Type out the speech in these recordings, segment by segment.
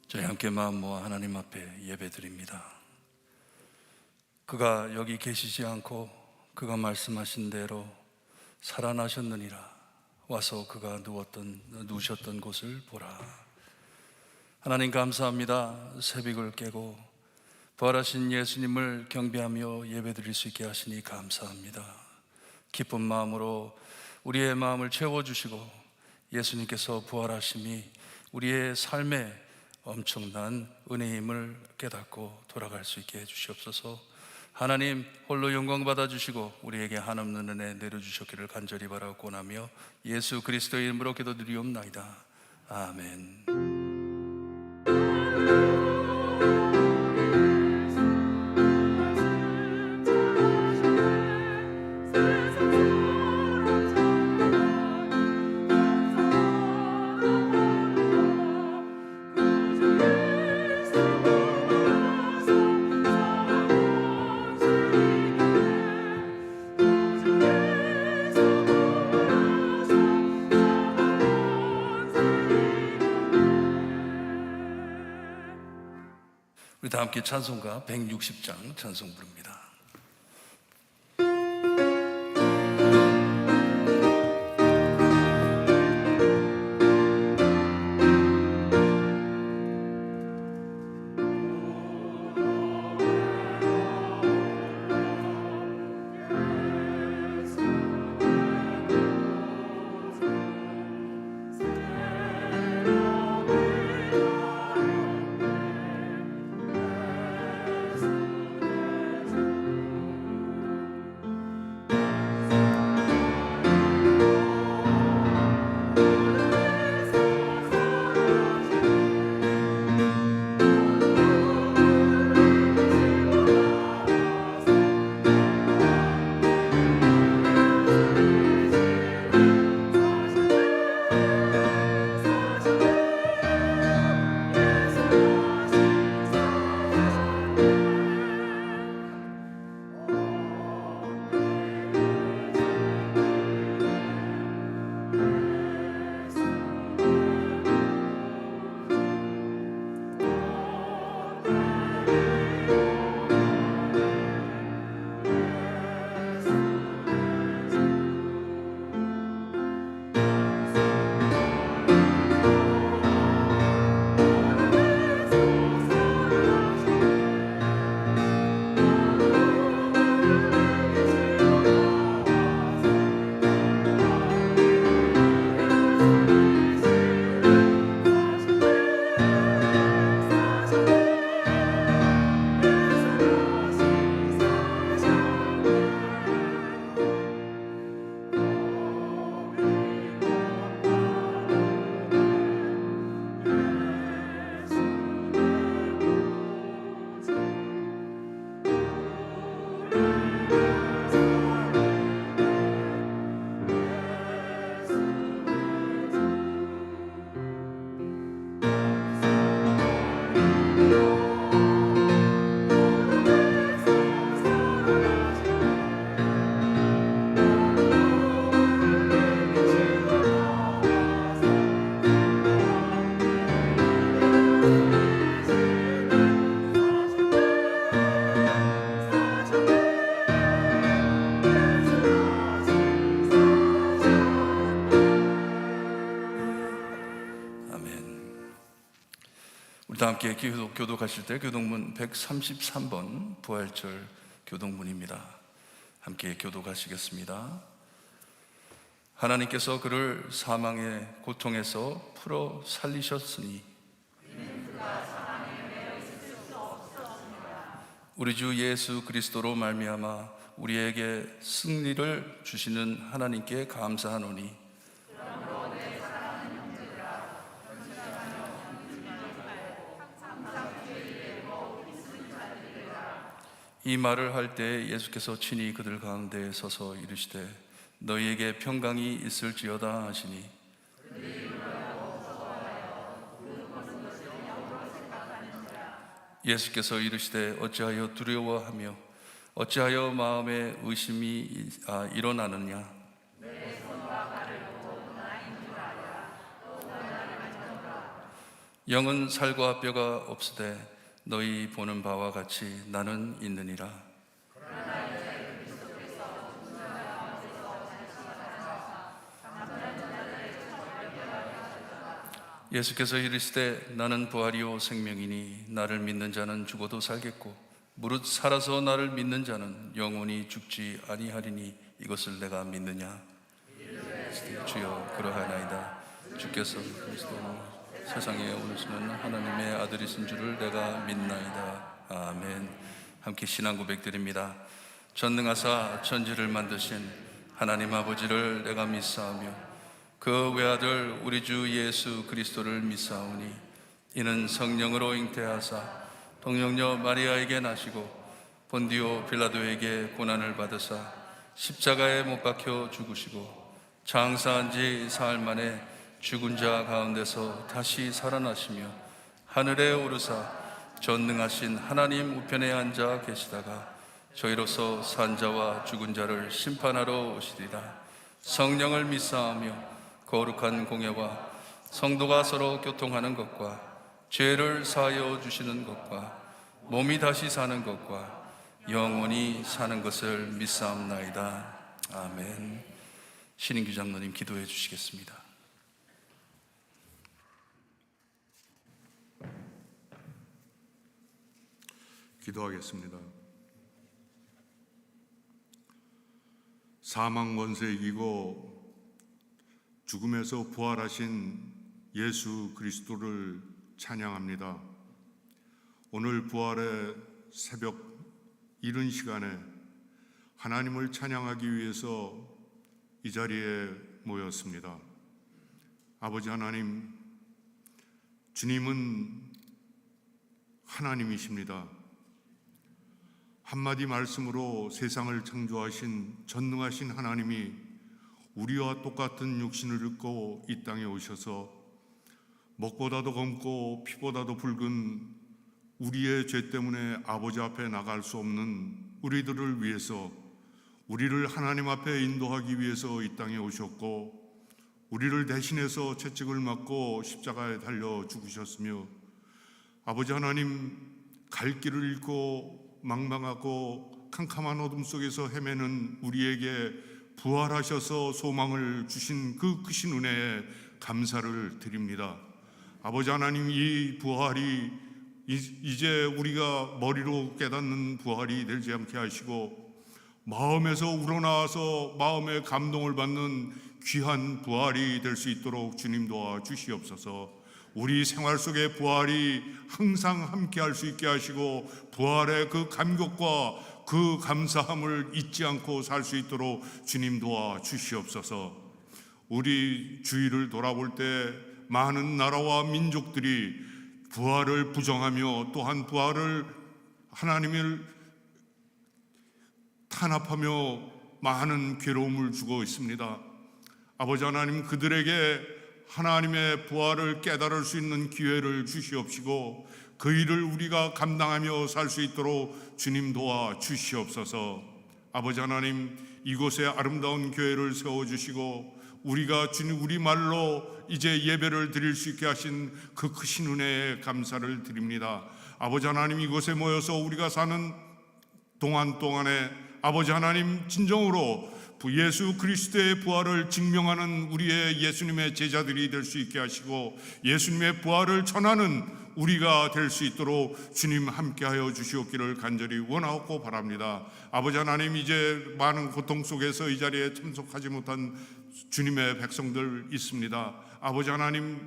저희 함께 마음 모아 하나님 앞에 예배드립니다. 그가 여기 계시지 않고 그가 말씀하신 대로 살아나셨느니라. 와서 그가 누우셨던 곳을 보라. 하나님 감사합니다. 새벽을 깨고 부활하신 예수님을 경배하며 예배드릴 수 있게 하시니 감사합니다. 기쁜 마음으로 우리의 마음을 채워주시고 예수님께서 부활하심이 우리의 삶에 엄청난 은혜임을 깨닫고 돌아갈 수 있게 해주시옵소서. 하나님 홀로 영광 받아주시고 우리에게 한없는 은혜 내려주셨기를 간절히 바라고 나며 예수 그리스도의 이름으로 기도드리옵나이다. 아멘. 우리 다 함께 찬송가 160장 찬송 부릅니다. 우리 다 함께 교독하실 때 교독문 133번 부활절 교독문입니다. 함께 교독하시겠습니다. 하나님께서 그를 사망의 고통에서 풀어 살리셨으니 우리 주 예수 그리스도로 말미암아 우리에게 승리를 주시는 하나님께 감사하노니 이 말을 할 때 예수께서 친히 그들 가운데 서서 이르시되 너희에게 평강이 있을지어다 하시니 예수께서 이르시되 어찌하여 두려워하며 어찌하여 마음에 의심이 일어나느냐. 영은 살과 뼈가 없으되 너희 보는 바와 같이 나는 있느니라. 예수께서 이르시되 나는 부활이요 생명이니 나를 믿는 자는 죽어도 살겠고 무릇 살아서 나를 믿는 자는 영원히 죽지 아니하리니 이것을 내가 믿느냐. 주여 그러하나이다. 주께서 그리스도로 세상에 오시는 하나님의 아들이신 줄을 내가 믿나이다. 아멘. 함께 신앙 고백드립니다. 전능하사 천지를 만드신 하나님 아버지를 내가 믿사오며 그 외아들 우리 주 예수 그리스도를 믿사오니 이는 성령으로 잉태하사 동정녀 마리아에게 나시고 본디오 빌라도에게 고난을 받으사 십자가에 못 박혀 죽으시고 장사한 지 사흘 만에 죽은 자 가운데서 다시 살아나시며 하늘에 오르사 전능하신 하나님 우편에 앉아 계시다가 저희로서 산 자와 죽은 자를 심판하러 오시리라. 성령을 믿사오며 거룩한 공예와 성도가 서로 교통하는 것과 죄를 사하여 주시는 것과 몸이 다시 사는 것과 영원히 사는 것을 믿사옵나이다. 아멘. 신인규 장로님 기도해 주시겠습니다. 기도하겠습니다. 사망 권세 이기고 죽음에서 부활하신 예수 그리스도를 찬양합니다. 오늘 부활의 새벽 이른 시간에 하나님을 찬양하기 위해서 이 자리에 모였습니다. 아버지 하나님, 주님은 하나님이십니다. 한마디 말씀으로 세상을 창조하신 전능하신 하나님이 우리와 똑같은 육신을 입고 이 땅에 오셔서 먹보다도 검고 피보다도 붉은 우리의 죄 때문에 아버지 앞에 나갈 수 없는 우리들을 위해서 우리를 하나님 앞에 인도하기 위해서 이 땅에 오셨고 우리를 대신해서 채찍을 맞고 십자가에 달려 죽으셨으며 아버지 하나님, 갈 길을 잃고 망망하고 캄캄한 어둠 속에서 헤매는 우리에게 부활하셔서 소망을 주신 그 크신 은혜에 감사를 드립니다. 아버지 하나님, 이 부활이 이제 우리가 머리로 깨닫는 부활이 되지 않게 하시고 마음에서 우러나와서 마음의 감동을 받는 귀한 부활이 될 수 있도록 주님 도와주시옵소서. 우리 생활 속의 부활이 항상 함께 할 수 있게 하시고 부활의 그 감격과 그 감사함을 잊지 않고 살 수 있도록 주님 도와주시옵소서. 우리 주위를 돌아볼 때 많은 나라와 민족들이 부활을 부정하며 또한 부활을 하나님을 탄압하며 많은 괴로움을 주고 있습니다. 아버지 하나님, 그들에게 하나님의 부활을 깨달을 수 있는 기회를 주시옵시고 그 일을 우리가 감당하며 살 수 있도록 주님 도와주시옵소서. 아버지 하나님, 이곳에 아름다운 교회를 세워주시고 우리가 주님 우리 말로 이제 예배를 드릴 수 있게 하신 그 크신 은혜에 감사를 드립니다. 아버지 하나님, 이곳에 모여서 우리가 사는 동안에 아버지 하나님, 진정으로 예수 그리스도의 부활을 증명하는 우리의 예수님의 제자들이 될 수 있게 하시고 예수님의 부활을 전하는 우리가 될 수 있도록 주님 함께하여 주시옵기를 간절히 원하옵고 바랍니다. 아버지 하나님, 이제 많은 고통 속에서 이 자리에 참석하지 못한 주님의 백성들 있습니다. 아버지 하나님,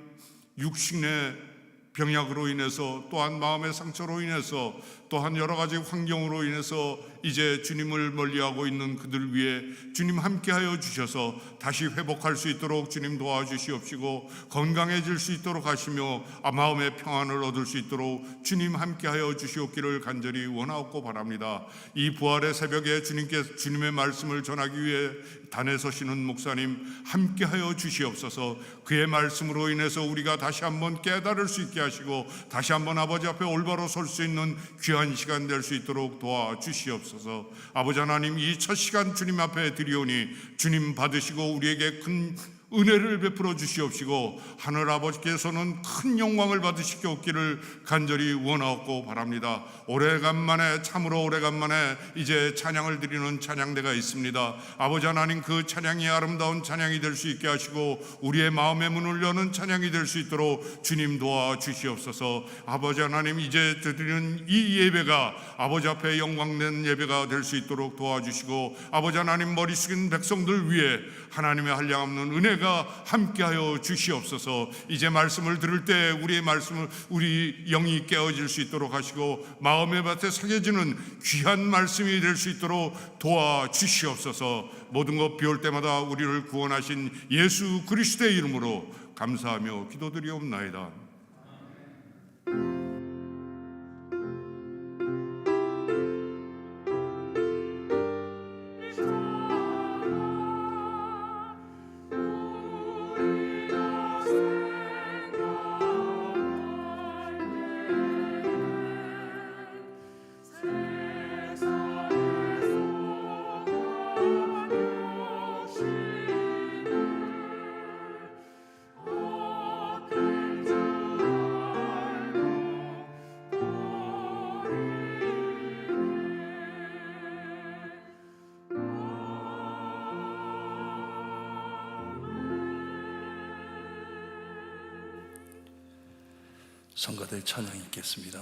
육신의 병약으로 인해서 또한 마음의 상처로 인해서 또한 여러 가지 환경으로 인해서 이제 주님을 멀리하고 있는 그들 위해 주님 함께하여 주셔서 다시 회복할 수 있도록 주님 도와주시옵시고 건강해질 수 있도록 하시며 마음의 평안을 얻을 수 있도록 주님 함께하여 주시옵기를 간절히 원하옵고 바랍니다. 이 부활의 새벽에 주님의 말씀을 전하기 위해 단에 서시는 목사님 함께하여 주시옵소서. 그의 말씀으로 인해서 우리가 다시 한번 깨달을 수 있게 하시고 다시 한번 아버지 앞에 올바로 설 수 있는 귀한 시간 될 수 있도록 도와주시옵소서. 아버지 하나님, 이 첫 시간 주님 앞에 드리오니 주님 받으시고 우리에게 큰 은혜를 베풀어 주시옵시고 하늘 아버지께서는 큰 영광을 받으시게 없기를 간절히 원하옵고 바랍니다. 오래간만에, 참으로 오래간만에 이제 찬양을 드리는 찬양대가 있습니다. 아버지 하나님, 그 찬양이 아름다운 찬양이 될 수 있게 하시고 우리의 마음의 문을 여는 찬양이 될 수 있도록 주님 도와 주시옵소서. 아버지 하나님, 이제 드리는 이 예배가 아버지 앞에 영광된 예배가 될 수 있도록 도와주시고, 아버지 하나님, 머리 숙인 백성들 위해 하나님의 한량없는 은혜가 함께하여 주시옵소서. 이제 말씀을 들을 때 우리의 말씀을, 우리 영이 깨어질 수 있도록 하시고 마음의 밭에 새겨지는 귀한 말씀이 될 수 있도록 도와주시옵소서. 모든 것 비올 때마다 우리를 구원하신 예수 그리스도의 이름으로 감사하며 기도드리옵나이다. 성가대 찬양 읽겠습니다.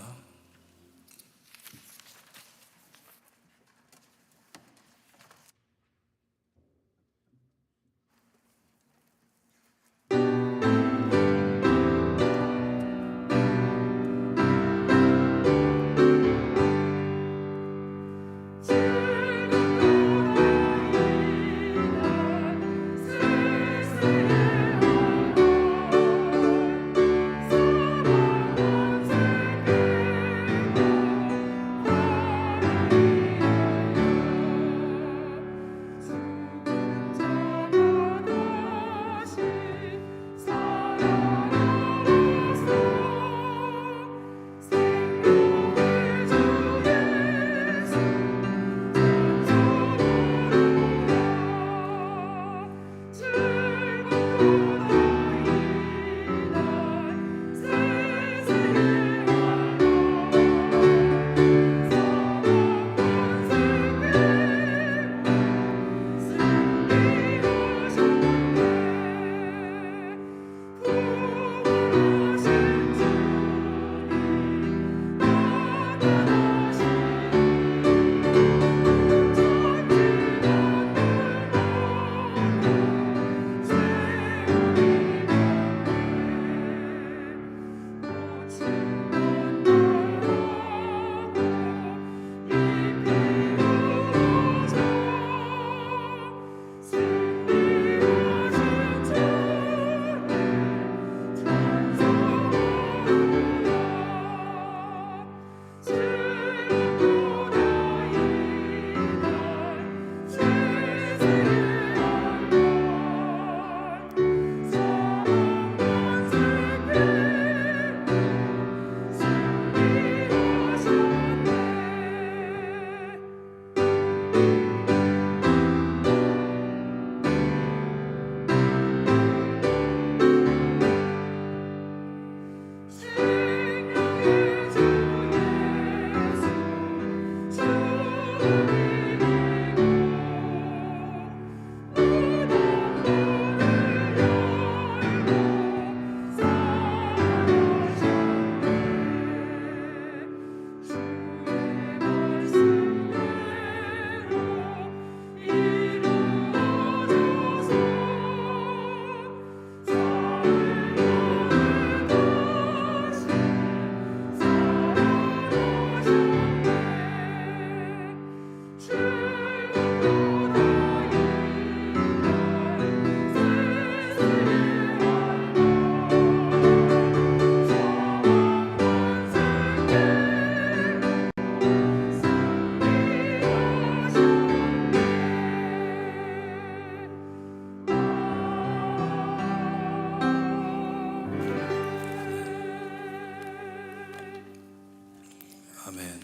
아멘.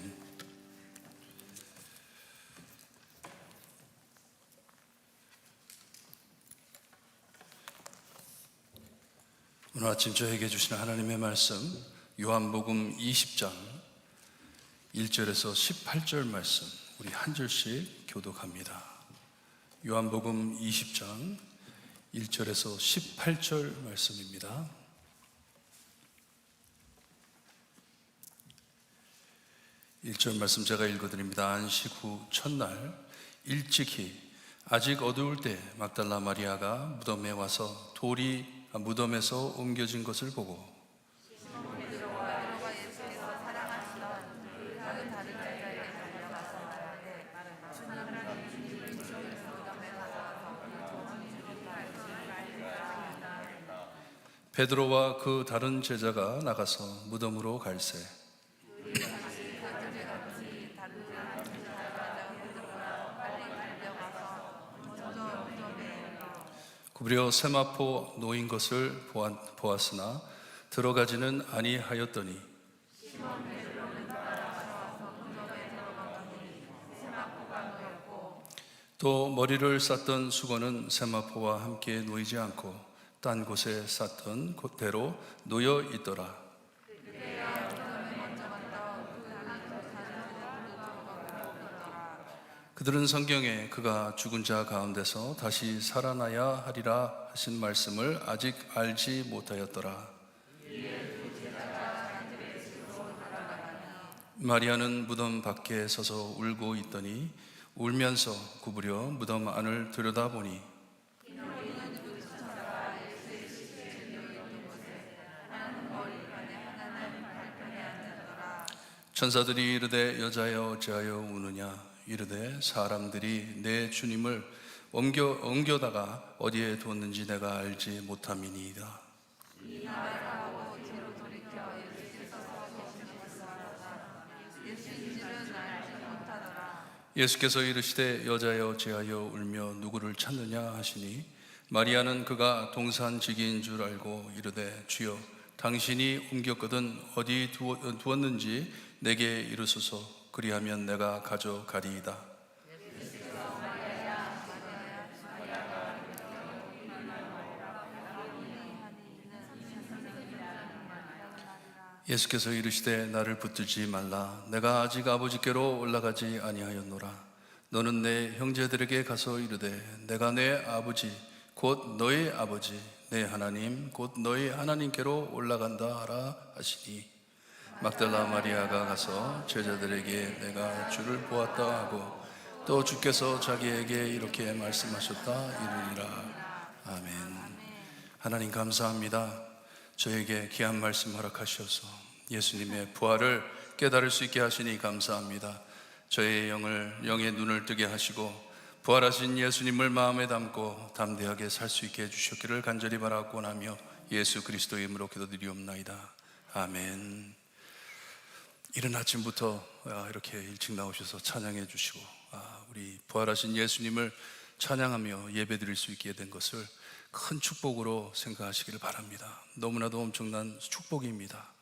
오늘 아침 저에게 주신 하나님의 말씀 요한복음 20장 1절에서 18절 말씀 우리 한 절씩 교독합니다. 요한복음 20장 1절에서 18절 말씀입니다. 일 절 말씀 제가 읽어드립니다. 안식 후 첫날 일찍이 아직 어두울 때 막달라 마리아가 무덤에 와서 돌이 무덤에서 옮겨진 것을 보고 베드로와 그 다른 제자가 나가서 무덤으로 갈새 구부려 세마포 놓인 것을 보았으나 들어가지는 아니하였더니 또 머리를 쌌던 수건은 세마포와 함께 놓이지 않고 딴 곳에 쌌던 곳대로 놓여 있더라. 그들은 성경에 그가 죽은 자 가운데서 다시 살아나야 하리라 하신 말씀을 아직 알지 못하였더라. 마리아는 무덤 밖에 서서 울고 있더니 울면서 구부려 무덤 안을 들여다보니 천사들이 이르되 여자여 어찌하여 우느냐 이르되 사람들이 내 주님을 옮겨다가 어디에 두었는지 내가 알지 못함이니이다. 예수께서 이르시되 여자여 어찌하여 울며 누구를 찾느냐 하시니 마리아는 그가 동산지기인 줄 알고 이르되 주여 당신이 옮겼거든 어디 두었는지 내게 이르소서 그리하면 내가 가져가리이다. 예수께서 이르시되 나를 붙들지 말라. 내가 아직 아버지께로 올라가지 아니하였노라. 너는 내 형제들에게 가서 이르되 내가 내 아버지 곧 너의 아버지 내 하나님 곧 너의 하나님께로 올라간다 하라 하시니 막달라 마리아가 가서 제자들에게 내가 주를 보았다 하고 또 주께서 자기에게 이렇게 말씀하셨다 이르니라. 아멘. 하나님 감사합니다. 저에게 귀한 말씀 허락하셔서 예수님의 부활을 깨달을 수 있게 하시니 감사합니다. 저의 영의 눈을 뜨게 하시고 부활하신 예수님을 마음에 담고 담대하게 살 수 있게 해주셨기를 간절히 바라고 나며 예수 그리스도의 이름으로 기도드리옵나이다. 아멘. 이른 아침부터 이렇게 일찍 나오셔서 찬양해 주시고 우리 부활하신 예수님을 찬양하며 예배드릴 수 있게 된 것을 큰 축복으로 생각하시기를 바랍니다. 너무나도 엄청난 축복입니다.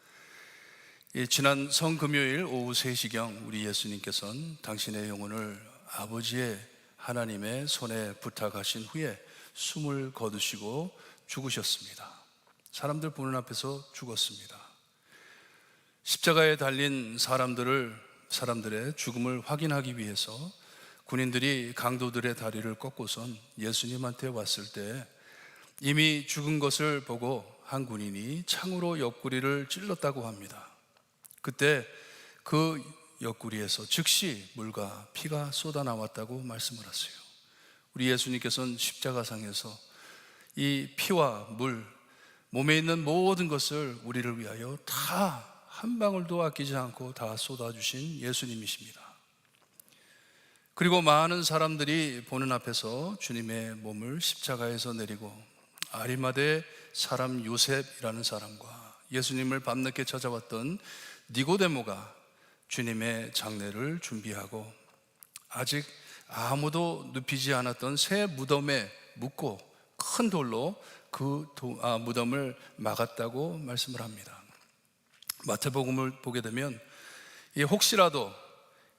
지난 성금요일 오후 3시경 우리 예수님께서는 당신의 영혼을 아버지의 하나님의 손에 부탁하신 후에 숨을 거두시고 죽으셨습니다. 사람들 보는 앞에서 죽었습니다. 십자가에 달린 사람들의 죽음을 확인하기 위해서 군인들이 강도들의 다리를 꺾고선 예수님한테 왔을 때 이미 죽은 것을 보고 한 군인이 창으로 옆구리를 찔렀다고 합니다. 그때 그 옆구리에서 즉시 물과 피가 쏟아나왔다고 말씀을 하세요. 우리 예수님께서는 십자가상에서 이 피와 물, 몸에 있는 모든 것을 우리를 위하여 다 한 방울도 아끼지 않고 다 쏟아주신 예수님이십니다. 그리고 많은 사람들이 보는 앞에서 주님의 몸을 십자가에서 내리고 아리마대 사람 요셉이라는 사람과 예수님을 밤늦게 찾아왔던 니고데모가 주님의 장례를 준비하고 아직 아무도 눕히지 않았던 새 무덤에 묻고 큰 돌로 그 무덤을 막았다고 말씀을 합니다. 마태복음을 보게 되면 혹시라도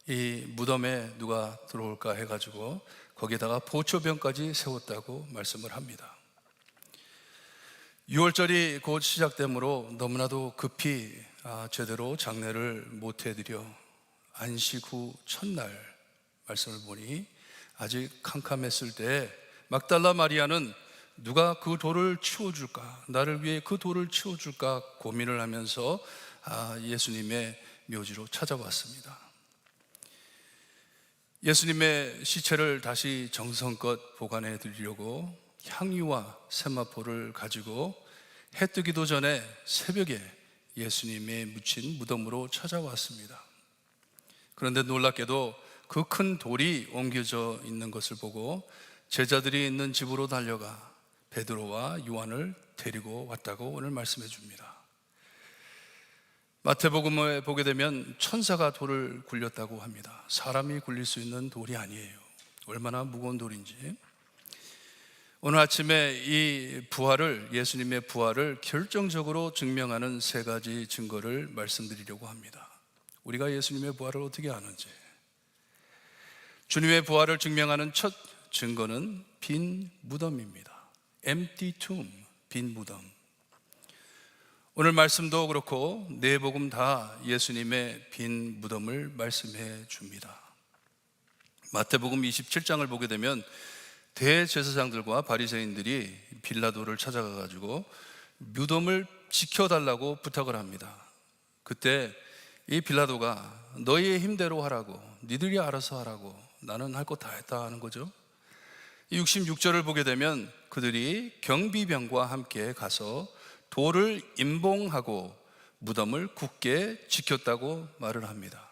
이 무덤에 누가 들어올까 해가지고 거기에다가 보초병까지 세웠다고 말씀을 합니다. 6월절이 곧 시작되므로 너무나도 급히 제대로 장례를 못 해드려 안식 후 첫날 말씀을 보니 아직 캄캄했을 때 막달라 마리아는 누가 그 돌을 치워줄까, 나를 위해 그 돌을 치워줄까 고민을 하면서 예수님의 묘지로 찾아왔습니다. 예수님의 시체를 다시 정성껏 보관해 드리려고 향유와 세마포를 가지고 해 뜨기도 전에 새벽에 예수님의 묻힌 무덤으로 찾아왔습니다. 그런데 놀랍게도 그 큰 돌이 옮겨져 있는 것을 보고 제자들이 있는 집으로 달려가 베드로와 요한을 데리고 왔다고 오늘 말씀해 줍니다. 마태복음에 보게 되면 천사가 돌을 굴렸다고 합니다. 사람이 굴릴 수 있는 돌이 아니에요. 얼마나 무거운 돌인지. 오늘 아침에 이 부활을, 예수님의 부활을 결정적으로 증명하는 세 가지 증거를 말씀드리려고 합니다. 우리가 예수님의 부활을 어떻게 아는지. 주님의 부활을 증명하는 첫 증거는 빈 무덤입니다. Empty tomb, 빈 무덤. 오늘 말씀도 그렇고 네 복음 다 예수님의 빈 무덤을 말씀해 줍니다. 마태복음 27장을 보게 되면 대제사장들과 바리새인들이 빌라도를 찾아가 가지고 무덤을 지켜달라고 부탁을 합니다. 그때 이 빌라도가 너희의 힘대로 하라고, 니들이 알아서 하라고, 나는 할 거 다 했다 하는 거죠. 66절을 보게 되면 그들이 경비병과 함께 가서 돌을 임봉하고 무덤을 굳게 지켰다고 말을 합니다.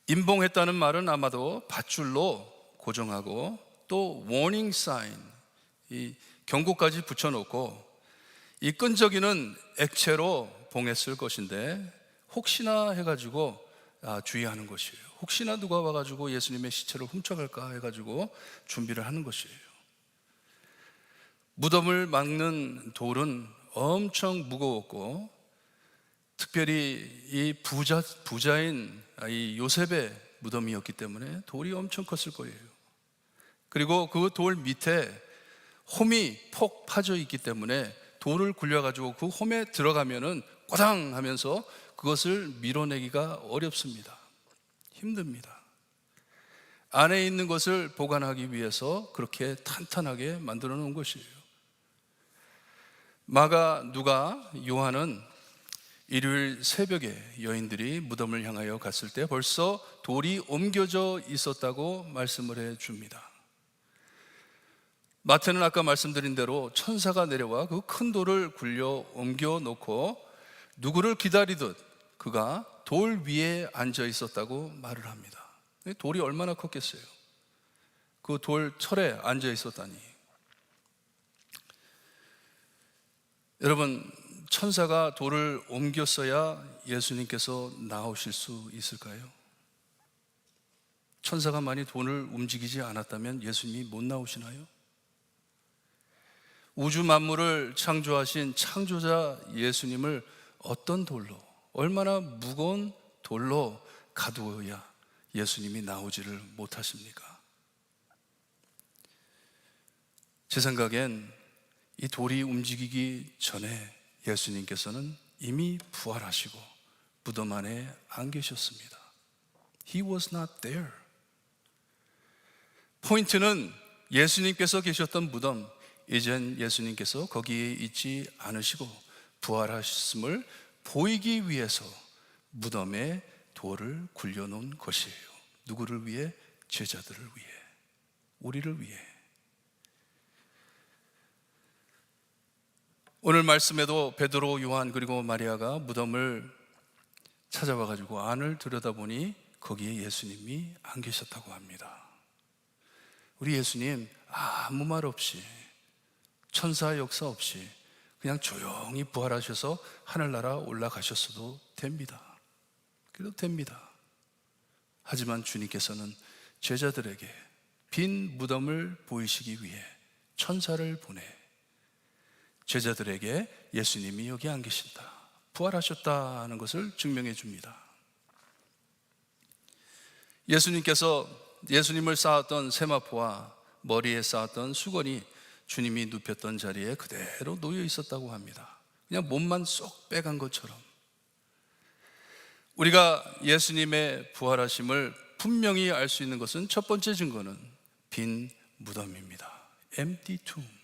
임봉했다는 말은 아마도 밧줄로 고정하고 또 워닝 사인, 이 경고까지 붙여놓고 이 끈적이는 액체로 봉했을 것인데 혹시나 해가지고 주의하는 것이에요. 혹시나 누가 와가지고 예수님의 시체를 훔쳐갈까 해가지고 준비를 하는 것이에요. 무덤을 막는 돌은 엄청 무거웠고 특별히 이 부자인 이 요셉의 무덤이었기 때문에 돌이 엄청 컸을 거예요. 그리고 그 돌 밑에 홈이 폭 파져 있기 때문에 돌을 굴려가지고 그 홈에 들어가면은 꼬당 하면서 그것을 밀어내기가 어렵습니다. 힘듭니다. 안에 있는 것을 보관하기 위해서 그렇게 탄탄하게 만들어 놓은 것이에요. 마가, 누가, 요한은 일요일 새벽에 여인들이 무덤을 향하여 갔을 때 벌써 돌이 옮겨져 있었다고 말씀을 해 줍니다. 마태는 아까 말씀드린 대로 천사가 내려와 그 큰 돌을 굴려 옮겨 놓고 누구를 기다리듯 그가 돌 위에 앉아 있었다고 말을 합니다. 돌이 얼마나 컸겠어요? 그 돌 철에 앉아 있었다니. 여러분, 천사가 돌을 옮겼어야 예수님께서 나오실 수 있을까요? 천사가 만약 돌을 움직이지 않았다면 예수님이 못 나오시나요? 우주 만물을 창조하신 창조자 예수님을 어떤 돌로, 얼마나 무거운 돌로 가두어야 예수님이 나오지를 못하십니까? 제 생각엔 이 돌이 움직이기 전에 예수님께서는 이미 부활하시고 무덤 안에 안 계셨습니다. He was not there. 포인트는 예수님께서 계셨던 무덤, 이젠 예수님께서 거기에 있지 않으시고 부활하셨음을 보이기 위해서 무덤에 돌을 굴려놓은 것이에요. 누구를 위해? 제자들을 위해, 우리를 위해. 오늘 말씀에도 베드로, 요한 그리고 마리아가 무덤을 찾아와 가지고 안을 들여다보니 거기에 예수님이 안 계셨다고 합니다. 우리 예수님 아무 말 없이, 천사 역사 없이 그냥 조용히 부활하셔서 하늘나라 올라가셨어도 됩니다. 그래도 됩니다. 하지만 주님께서는 제자들에게 빈 무덤을 보이시기 위해 천사를 보내 제자들에게 예수님이 여기 안 계신다, 부활하셨다는 것을 증명해 줍니다. 예수님께서 예수님을 쌓았던 세마포와 머리에 쌓았던 수건이 주님이 눕혔던 자리에 그대로 놓여 있었다고 합니다. 그냥 몸만 쏙 빼간 것처럼. 우리가 예수님의 부활하심을 분명히 알 수 있는 것은 첫 번째 증거는 빈 무덤입니다. Empty tomb.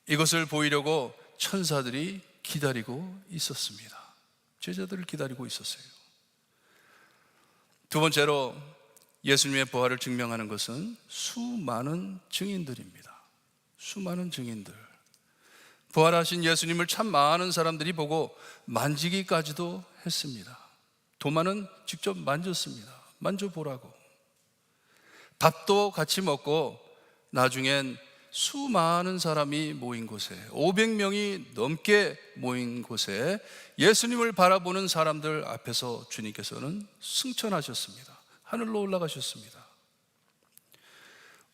이것을 보이려고 천사들이 기다리고 있었습니다. 제자들을 기다리고 있었어요. 두 번째로 예수님의 부활을 증명하는 것은 수많은 증인들입니다. 수많은 증인들. 부활하신 예수님을 참 많은 사람들이 보고 만지기까지도 했습니다. 도마는 직접 만졌습니다. 만져보라고. 밥도 같이 먹고 나중엔 수많은 사람이 모인 곳에, 500명이 넘게 모인 곳에 예수님을 바라보는 사람들 앞에서 주님께서는 승천하셨습니다. 하늘로 올라가셨습니다.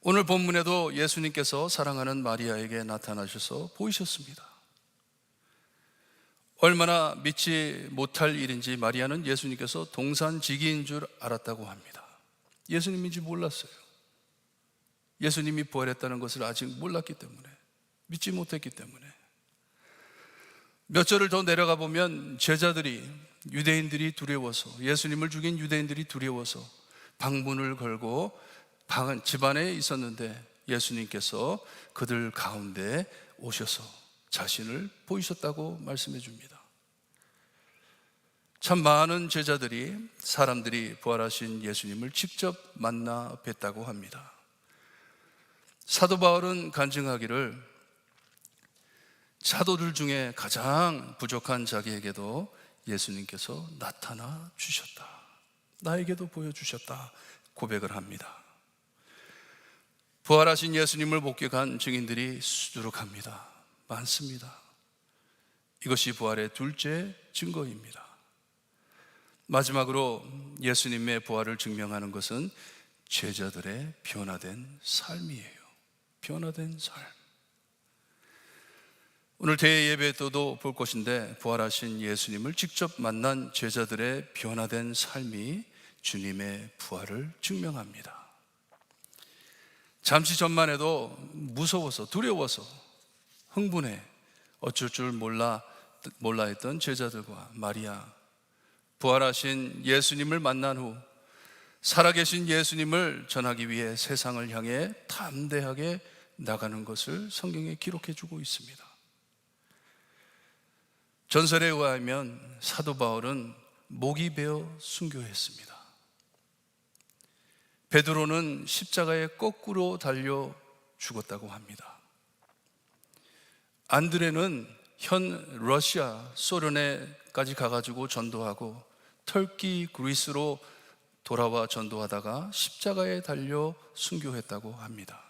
오늘 본문에도 예수님께서 사랑하는 마리아에게 나타나셔서 보이셨습니다. 얼마나 믿지 못할 일인지 마리아는 예수님께서 동산지기인 줄 알았다고 합니다. 예수님인지 몰랐어요. 예수님이 부활했다는 것을 아직 몰랐기 때문에, 믿지 못했기 때문에. 몇 절을 더 내려가 보면 제자들이, 유대인들이 두려워서, 예수님을 죽인 유대인들이 두려워서 방문을 걸고 집안에 있었는데 예수님께서 그들 가운데 오셔서 자신을 보이셨다고 말씀해 줍니다. 참 많은 제자들이, 사람들이 부활하신 예수님을 직접 만나 뵀다고 합니다. 사도 바울은 간증하기를 사도들 중에 가장 부족한 자기에게도 예수님께서 나타나 주셨다, 나에게도 보여주셨다 고백을 합니다. 부활하신 예수님을 목격한 증인들이 수두룩합니다. 많습니다. 이것이 부활의 둘째 증거입니다. 마지막으로 예수님의 부활을 증명하는 것은 제자들의 변화된 삶이에요. 변화된 삶. 오늘 대예배 때도 볼 것인데 부활하신 예수님을 직접 만난 제자들의 변화된 삶이 주님의 부활을 증명합니다. 잠시 전만 해도 무서워서, 두려워서, 흥분해 어쩔 줄 몰라 했던 제자들과 마리아, 부활하신 예수님을 만난 후 살아계신 예수님을 전하기 위해 세상을 향해 담대하게 나가는 것을 성경에 기록해 주고 있습니다. 전설에 의하면 사도 바울은 목이 베어 순교했습니다. 베드로는 십자가에 거꾸로 달려 죽었다고 합니다. 안드레는 현 러시아, 소련에까지 가가지고 전도하고 터키, 그리스로 돌아와 전도하다가 십자가에 달려 순교했다고 합니다.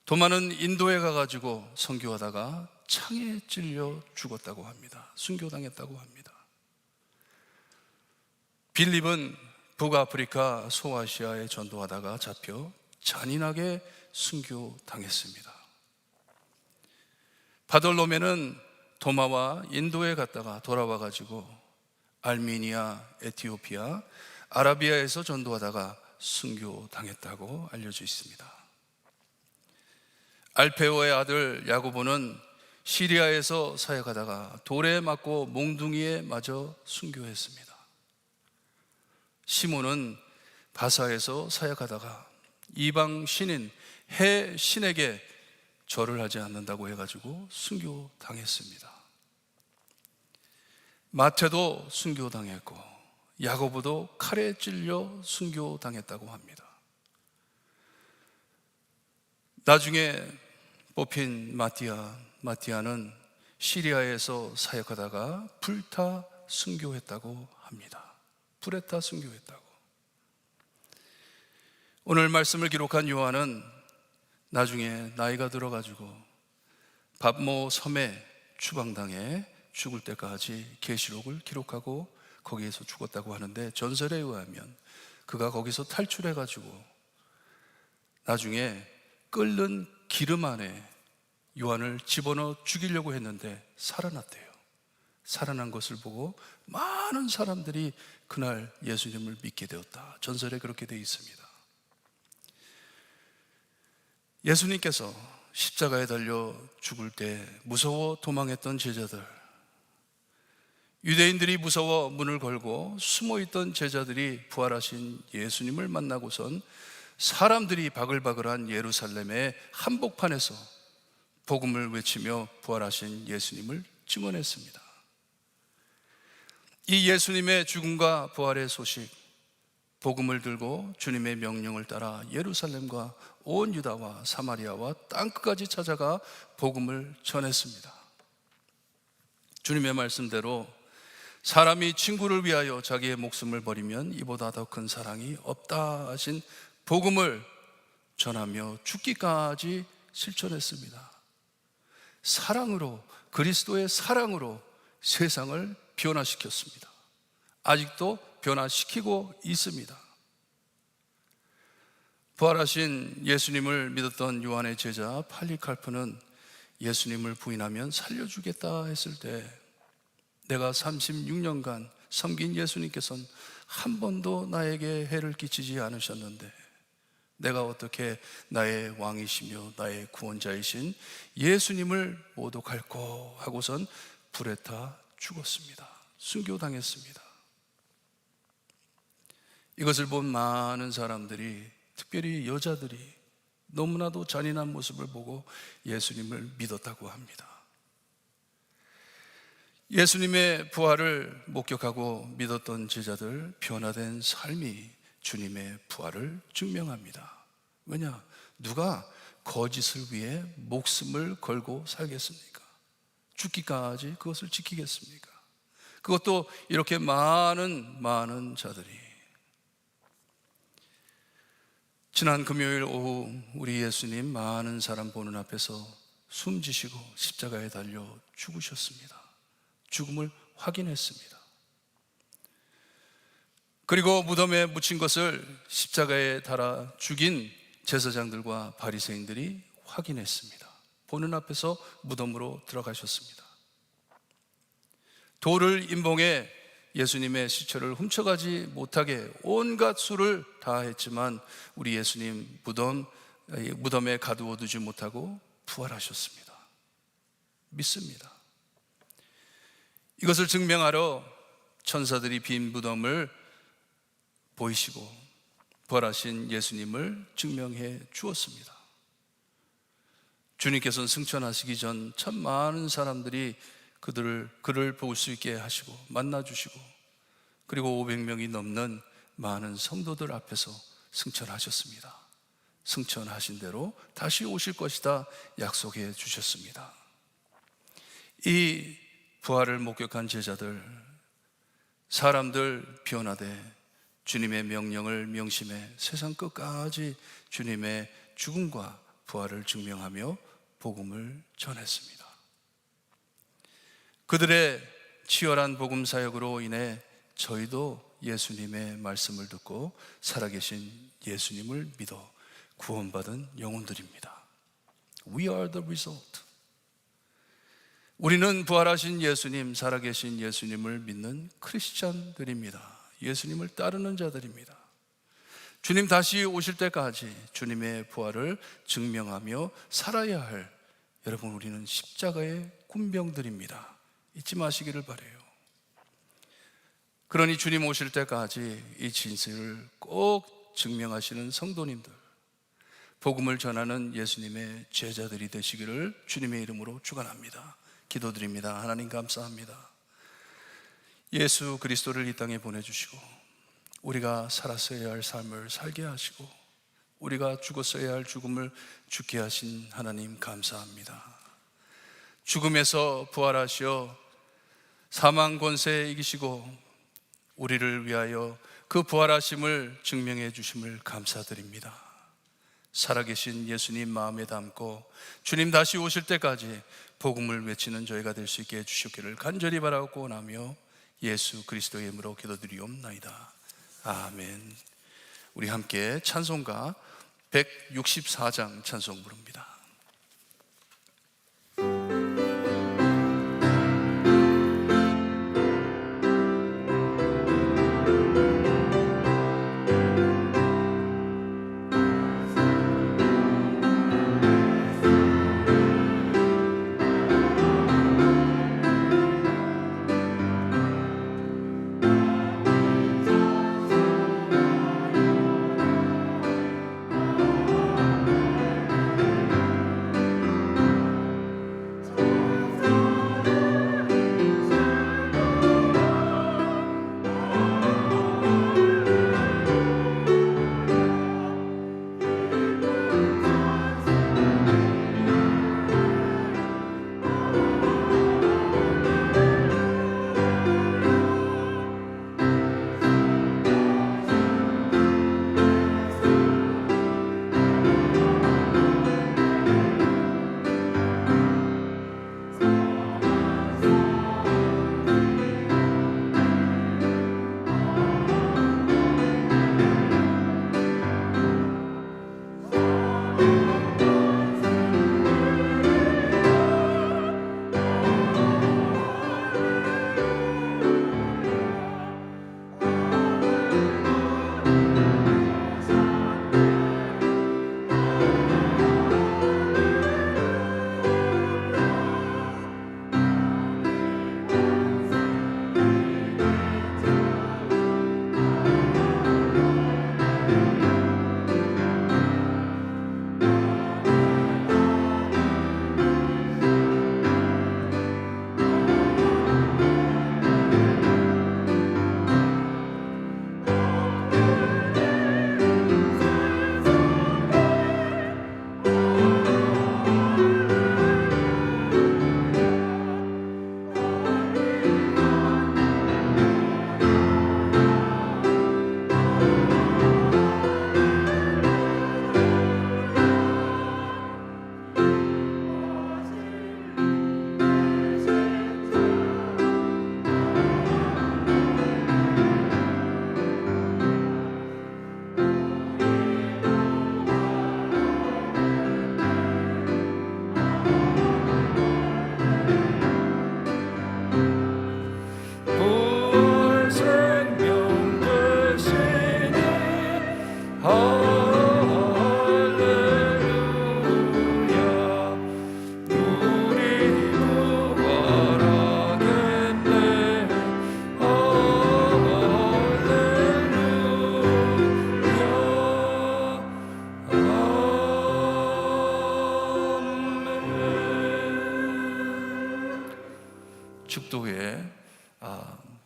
도마는 인도에 가가지고 선교하다가 창에 찔려 죽었다고 합니다. 순교당했다고 합니다. 빌립은 북아프리카, 소아시아에 전도하다가 잡혀 잔인하게 순교당했습니다. 바돌로메는 도마와 인도에 갔다가 돌아와가지고 알메니아, 에티오피아, 아라비아에서 전도하다가 순교당했다고 알려져 있습니다. 알페오의 아들 야고보는 시리아에서 사역하다가 돌에 맞고 몽둥이에 맞아 순교했습니다. 시몬은 바사에서 사역하다가 이방 신인 해 신에게 절을 하지 않는다고 해가지고 순교당했습니다. 마태도 순교당했고 야고보도 칼에 찔려 순교당했다고 합니다. 나중에 뽑힌 마티아는 시리아에서 사역하다가 불타 순교했다고 합니다. 불에 타 순교했다고. 오늘 말씀을 기록한 요한은 나중에 나이가 들어가지고 밥모 섬에 추방당해 죽을 때까지 계시록을 기록하고 거기에서 죽었다고 하는데, 전설에 의하면 그가 거기서 탈출해가지고 나중에 끓는 기름 안에 요한을 집어넣어 죽이려고 했는데 살아났대요. 살아난 것을 보고 많은 사람들이 그날 예수님을 믿게 되었다. 전설에 그렇게 되어 있습니다. 예수님께서 십자가에 달려 죽을 때 무서워 도망했던 제자들, 유대인들이 무서워 문을 걸고 숨어있던 제자들이 부활하신 예수님을 만나고선 사람들이 바글바글한 예루살렘의 한복판에서 복음을 외치며 부활하신 예수님을 증언했습니다. 이 예수님의 죽음과 부활의 소식, 복음을 들고 주님의 명령을 따라 예루살렘과 온 유다와 사마리아와 땅끝까지 찾아가 복음을 전했습니다. 주님의 말씀대로 사람이 친구를 위하여 자기의 목숨을 버리면 이보다 더 큰 사랑이 없다 하신 복음을 전하며 죽기까지 실천했습니다. 사랑으로, 그리스도의 사랑으로 세상을 변화시켰습니다. 아직도 변화시키고 있습니다. 부활하신 예수님을 믿었던 요한의 제자 팔리카르프는 예수님을 부인하면 살려주겠다 했을 때 내가 36년간 섬긴 예수님께서는 한 번도 나에게 해를 끼치지 않으셨는데 내가 어떻게 나의 왕이시며 나의 구원자이신 예수님을 모독할꼬 하고선 불에 타 죽었습니다. 순교당했습니다. 이것을 본 많은 사람들이, 특별히 여자들이 너무나도 잔인한 모습을 보고 예수님을 믿었다고 합니다. 예수님의 부활을 목격하고 믿었던 제자들, 변화된 삶이 주님의 부활을 증명합니다. 왜냐? 누가 거짓을 위해 목숨을 걸고 살겠습니까? 죽기까지 그것을 지키겠습니까? 그것도 이렇게 많은 자들이. 지난 금요일 오후 우리 예수님 많은 사람 보는 앞에서 숨지시고 십자가에 달려 죽으셨습니다. 죽음을 확인했습니다. 그리고 무덤에 묻힌 것을 십자가에 달아 죽인 제사장들과 바리새인들이 확인했습니다. 보는 앞에서 무덤으로 들어가셨습니다. 돌을 임봉해 예수님의 시체를 훔쳐가지 못하게 온갖 수를 다했지만 우리 예수님 무덤에 가두어 두지 못하고 부활하셨습니다. 믿습니다. 이것을 증명하러 천사들이 빈 무덤을 보이시고 부활하신 예수님을 증명해 주었습니다. 주님께서는 승천하시기 전 참 많은 사람들이 그를 볼 수 있게 하시고 만나주시고, 그리고 500명이 넘는 많은 성도들 앞에서 승천하셨습니다. 승천하신 대로 다시 오실 것이다 약속해 주셨습니다. 이 부활을 목격한 제자들, 사람들 변화돼 주님의 명령을 명심해 세상 끝까지 주님의 죽음과 부활을 증명하며 복음을 전했습니다. 그들의 치열한 복음 사역으로 인해 저희도 예수님의 말씀을 듣고 살아계신 예수님을 믿어 구원받은 영혼들입니다. We are the result. 우리는 부활하신 예수님, 살아계신 예수님을 믿는 크리스찬들입니다. 예수님을 따르는 자들입니다. 주님 다시 오실 때까지 주님의 부활을 증명하며 살아야 할 여러분, 우리는 십자가의 군병들입니다. 잊지 마시기를 바라요. 그러니 주님 오실 때까지 이 진실을 꼭 증명하시는 성도님들, 복음을 전하는 예수님의 제자들이 되시기를 주님의 이름으로 축원합니다. 기도드립니다. 하나님 감사합니다. 예수 그리스도를 이 땅에 보내주시고 우리가 살았어야 할 삶을 살게 하시고 우리가 죽었어야 할 죽음을 죽게 하신 하나님 감사합니다. 죽음에서 부활하시어 사망 권세에 이기시고 우리를 위하여 그 부활하심을 증명해 주심을 감사드립니다. 살아계신 예수님 마음에 담고 주님 다시 오실 때까지 복음을 외치는 저희가 될 수 있게 해주시기를 간절히 바라고 원하며 예수 그리스도의 이름으로 기도드리옵나이다. 아멘. 우리 함께 찬송가 164장 찬송 부릅니다.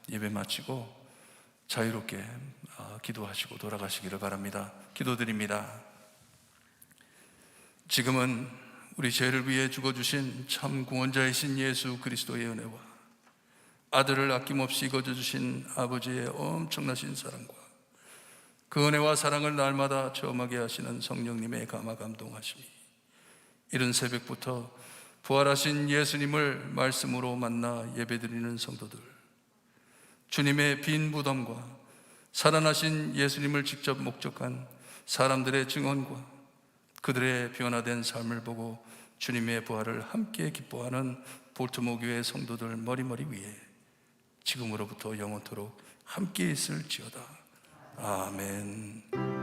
예배 마치고 자유롭게 기도하시고 돌아가시기를 바랍니다. 기도드립니다. 지금은 우리 죄를 위해 죽어주신 참 구원자이신 예수 그리스도의 은혜와 아들을 아낌없이 거저주신 아버지의 엄청나신 사랑과 그 은혜와 사랑을 날마다 체험하게 하시는 성령님의 감화감동하심이 이른 새벽부터 부활하신 예수님을 말씀으로 만나 예배드리는 성도들, 주님의 빈 무덤과 살아나신 예수님을 직접 목격한 사람들의 증언과 그들의 변화된 삶을 보고 주님의 부활을 함께 기뻐하는 볼트모 교회 성도들 머리머리 위에 지금으로부터 영원토록 함께 있을지어다. 아멘.